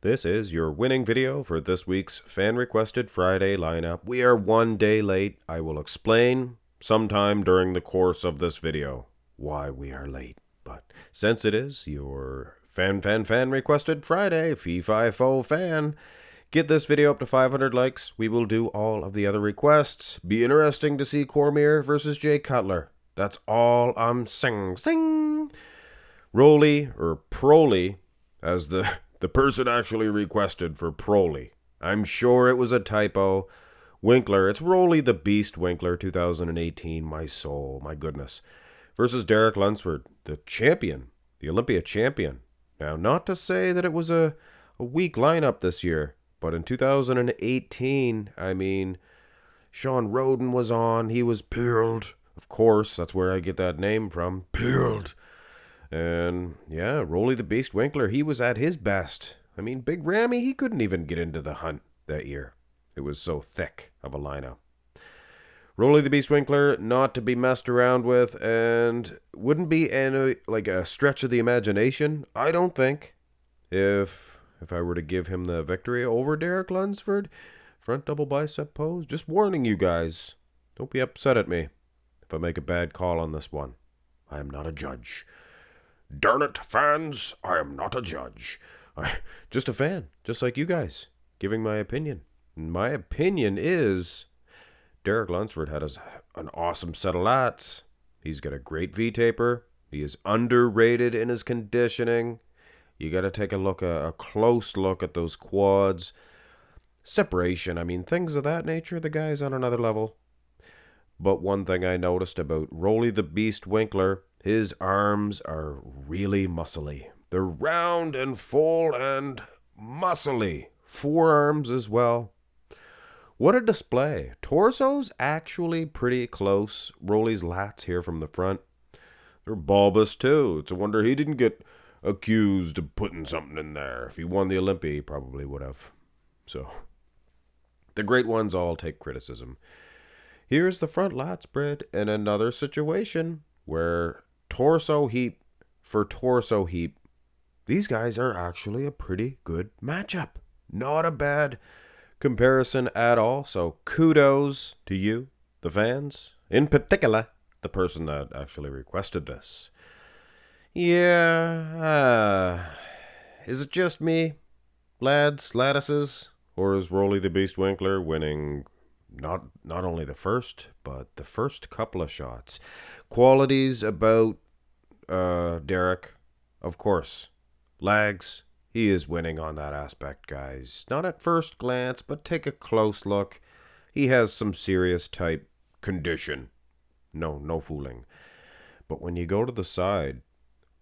This is your winning video for this week's fan-requested Friday lineup. We are 1 day late. I will explain sometime during the course of this video why we are late. But since it is your fan-requested Friday, fee-fi-fo fan, get this video up to 500 likes. We will do all of the other requests. Be interesting to see Cormier versus Jay Cutler. That's all I'm saying. Roelly, or Proly, as the person actually requested for Proly. I'm sure it was a typo. Winklaar, it's Roelly the Beast Winklaar, 2018, my soul, my goodness. Versus Derek Lunsford, the champion, the Olympia champion. Now, not to say that it was a weak lineup this year, but in 2018, I mean, Sean Roden was on, he was peeled. Of course, that's where I get that name from, peeled. And yeah, Roelly the Beast Winklaar, he was at his best. I mean, Big Rammy, he couldn't even get into the hunt that year. It was so thick of a lineup. Roelly the Beast Winklaar, not to be messed around with, and wouldn't be any, like a stretch of the imagination, I don't think, if I were to give him the victory over Derek Lunsford. Front double bicep pose. Just warning you guys, don't be upset at me if I make a bad call on this one. I am not a judge. Darn it, fans, I am not a judge. Just a fan, just like you guys, giving my opinion. And my opinion is Derek Lunsford had an awesome set of lats. He's got a great V-taper. He is underrated in his conditioning. You got to take a close look at those quads. Separation, I mean, things of that nature, the guy's on another level. But one thing I noticed about Roelly the Beast Winklaar, his arms are really muscly. They're round and full and muscly. Forearms as well. What a display. Torso's actually pretty close. Roelly's lats here from the front. They're bulbous too. It's a wonder he didn't get accused of putting something in there. If he won the Olympia, he probably would have. So, the great ones all take criticism. Here's the front lat spread in another situation where torso heap for torso heap. These guys are actually a pretty good matchup. Not a bad comparison at all. So kudos to you, the fans. In particular, the person that actually requested this. Yeah, is it just me, lattices? Or is Roelly the Beast Winklaar winning not only the first, but the first couple of shots? Qualities about Derek, of course. Lags, he is winning on that aspect, guys. Not at first glance, but take a close look. He has some serious type condition. No fooling. But when you go to the side,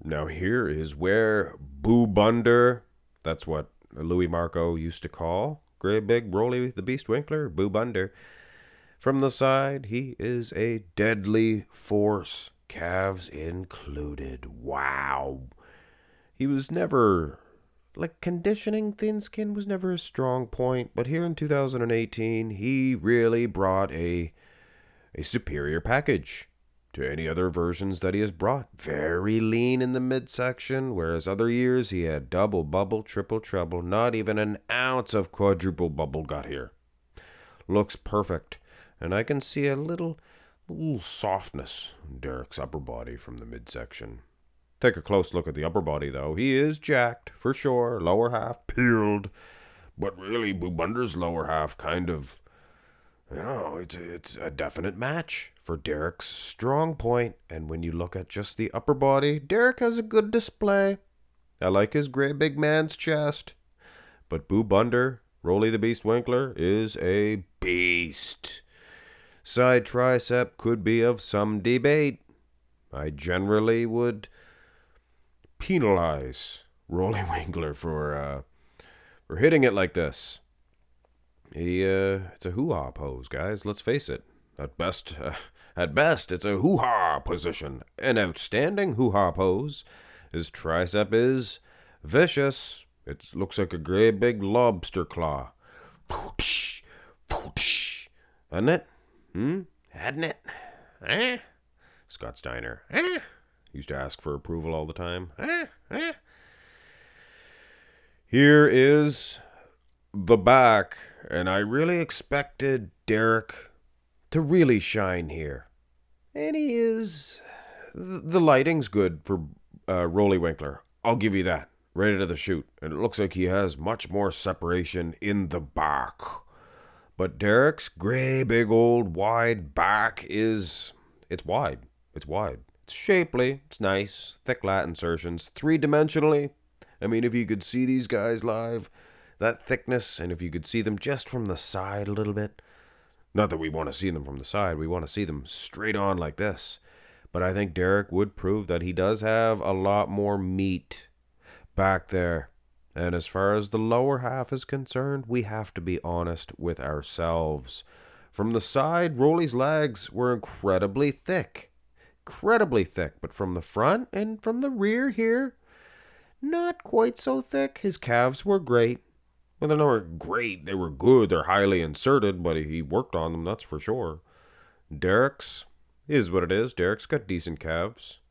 now here is where Boo Bunder, that's what Louis Marco used to call great big Roelly the Beast Winklaar, Boo Bunder. From the side, he is a deadly force, calves included. Wow. He was never, like, conditioning thin skin was never a strong point, but here in 2018, he really brought a superior package to any other versions that he has brought. Very lean in the midsection, whereas other years he had double bubble, triple treble, not even an ounce of quadruple bubble got here. Looks perfect. And I can see a little softness in Derek's upper body from the midsection. Take a close look at the upper body, though. He is jacked, for sure. Lower half peeled. But really, Boo Bunder's lower half kind of, it's a definite match for Derek's strong point. And when you look at just the upper body, Derek has a good display. I like his great big man's chest. But Boo Bunder, Roelly the Beast Winklaar, is a beast. Side tricep could be of some debate. I generally would penalize Roelly Winklaar for hitting it like this. It's a hoo-ha pose, guys. Let's face it. At best, it's a hoo-ha position. An outstanding hoo-ha pose. His tricep is vicious. It looks like a great big lobster claw. Isn't it? Hadn't it? Scott Steiner. Used to ask for approval all the time. Here is the back, and I really expected Derek to really shine here. And he is. The lighting's good for Roelly Winklaar. I'll give you that. Right out of the chute. And it looks like he has much more separation in the back. But Derek's gray, big old wide back is... It's wide. It's wide. It's shapely. It's nice. Thick lat insertions. Three-dimensionally. I mean, if you could see these guys live, that thickness, and if you could see them just from the side a little bit. Not that we want to see them from the side. We want to see them straight on like this. But I think Derek would prove that he does have a lot more meat back there. And as far as the lower half is concerned, we have to be honest with ourselves. From the side, Roelly's legs were incredibly thick. Incredibly thick. But from the front and from the rear here, not quite so thick. His calves were great. Well, they weren't great. They were good. They're highly inserted, but he worked on them, that's for sure. Derek's is what it is. Derek's got decent calves.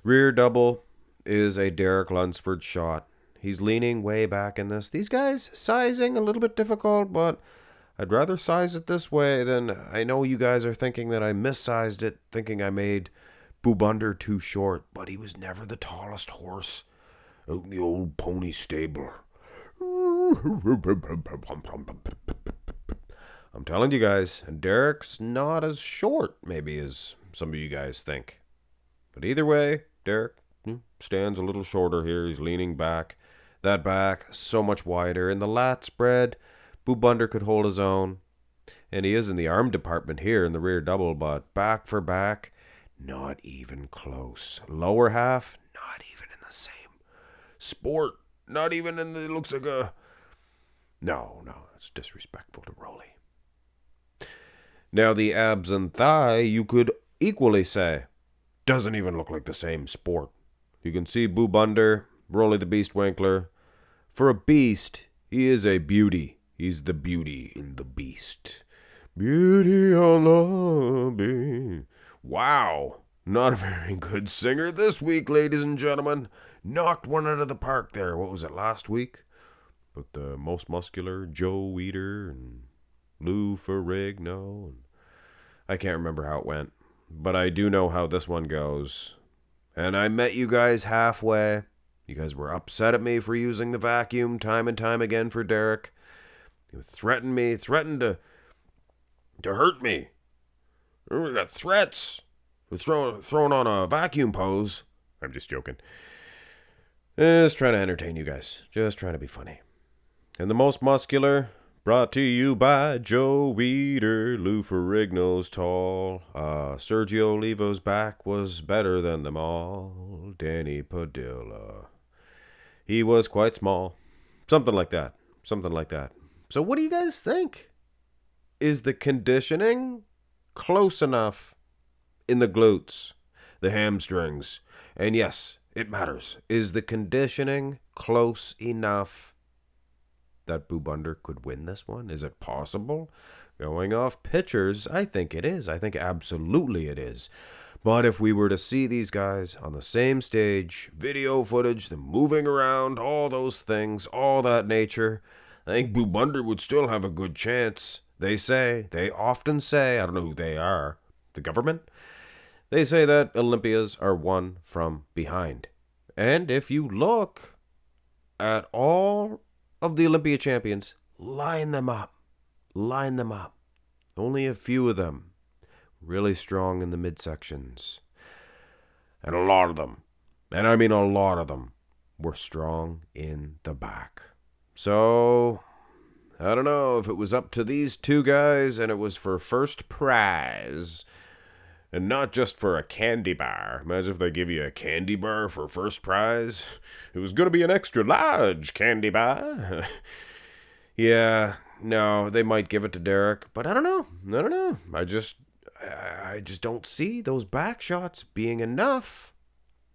Rear double is a Derek Lunsford shot. He's leaning way back in this. These guys, sizing a little bit difficult, but I'd rather size it this way than... I know you guys are thinking that I missized it, thinking I made Boobunder too short, but he was never the tallest horse out in the old pony stable. I'm telling you guys, Derek's not as short, maybe, as some of you guys think. But either way, Derek stands a little shorter here. He's leaning back. That back, so much wider. In the lat spread, Boobunder could hold his own. And he is in the arm department here in the rear double, but back for back, not even close. Lower half, not even in the same sport. Not even in the... It looks like a... No, it's disrespectful to Roelly. Now, the abs and thigh, you could equally say, doesn't even look like the same sport. You can see Boobunder, Roelly the Beast Winklaar. For a beast, he is a beauty. He's the beauty in the beast. Beauty on the beast. Wow. Not a very good singer this week, ladies and gentlemen. Knocked one out of the park there. What was it, last week? But the most muscular, Joe Eater and Lou Ferrigno. And I can't remember how it went. But I do know how this one goes. And I met you guys halfway. You guys were upset at me for using the vacuum time and time again for Derek. You threatened to hurt me. We got threats. We're throwing on a vacuum pose. I'm just joking. Just trying to entertain you guys. Just trying to be funny. And the most muscular, brought to you by Joe Eater. Lou Ferrigno's tall. Sergio Olivo's back was better than them all. Danny Padilla. He was quite small. Something like that. So what do you guys think? Is the conditioning close enough in the glutes, the hamstrings? And yes, it matters. Is the conditioning close enough that Boobunder could win this one? Is it possible? Going off pictures, I think it is. I think absolutely it is. But if we were to see these guys on the same stage, video footage, them moving around, all those things, all that nature, I think Boobunder would still have a good chance. They often say, I don't know who they are, the government? They say that Olympias are won from behind. And if you look at all of the Olympia champions, line them up. Only a few of them really strong in the midsections. And a lot of them, and I mean a lot of them, were strong in the back. So, I don't know if it was up to these two guys and it was for first prize. And not just for a candy bar. Imagine if they give you a candy bar for first prize. It was going to be an extra large candy bar. Yeah, no, they might give it to Derek, but I don't know. I just don't see those back shots being enough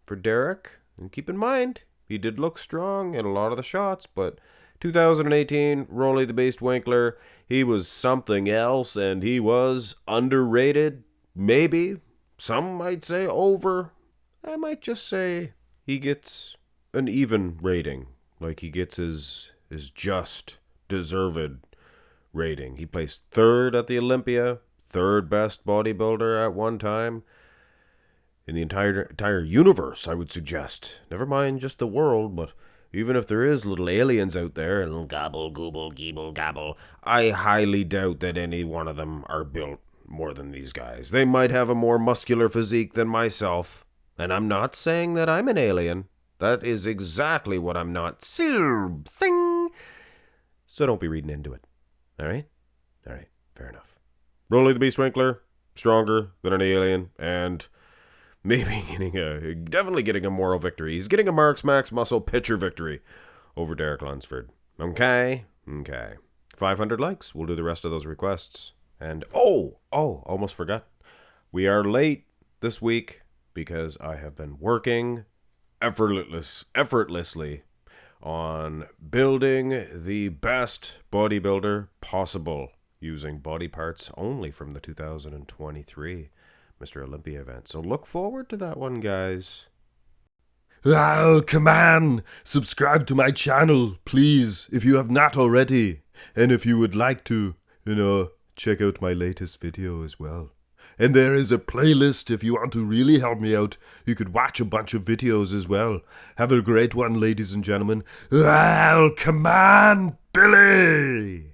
for Derek. And keep in mind, he did look strong in a lot of the shots, but 2018, Roelly the Beast Winklaar, he was something else, and he was underrated. Maybe. Some might say over. I might just say he gets an even rating. like he gets his just deserved rating. He placed third at the Olympia, third best bodybuilder at one time in the entire universe, I would suggest. Never mind just the world, but even if there is little aliens out there and gobble, gooble, geeble, gobble, I highly doubt that any one of them are built more than these guys. They might have a more muscular physique than myself, and I'm not saying that I'm an alien. That is exactly what I'm not saying. So don't be reading into it. All right? All right, fair enough. Roelly the Beast Winklaar, stronger than an alien, and maybe definitely getting a moral victory. He's getting a Marks Max Muscle pitcher victory over Derek Lunsford. Okay. 500 likes. We'll do the rest of those requests. And almost forgot. We are late this week because I have been working effortlessly on building the best bodybuilder possible using body parts only from the 2023 Mr. Olympia event. So look forward to that one, guys. Oh, come on! Subscribe to my channel, please, if you have not already. And if you would like to, check out my latest video as well. And there is a playlist if you want to really help me out. You could watch a bunch of videos as well. Have a great one, ladies and gentlemen. Well, come on, Billy!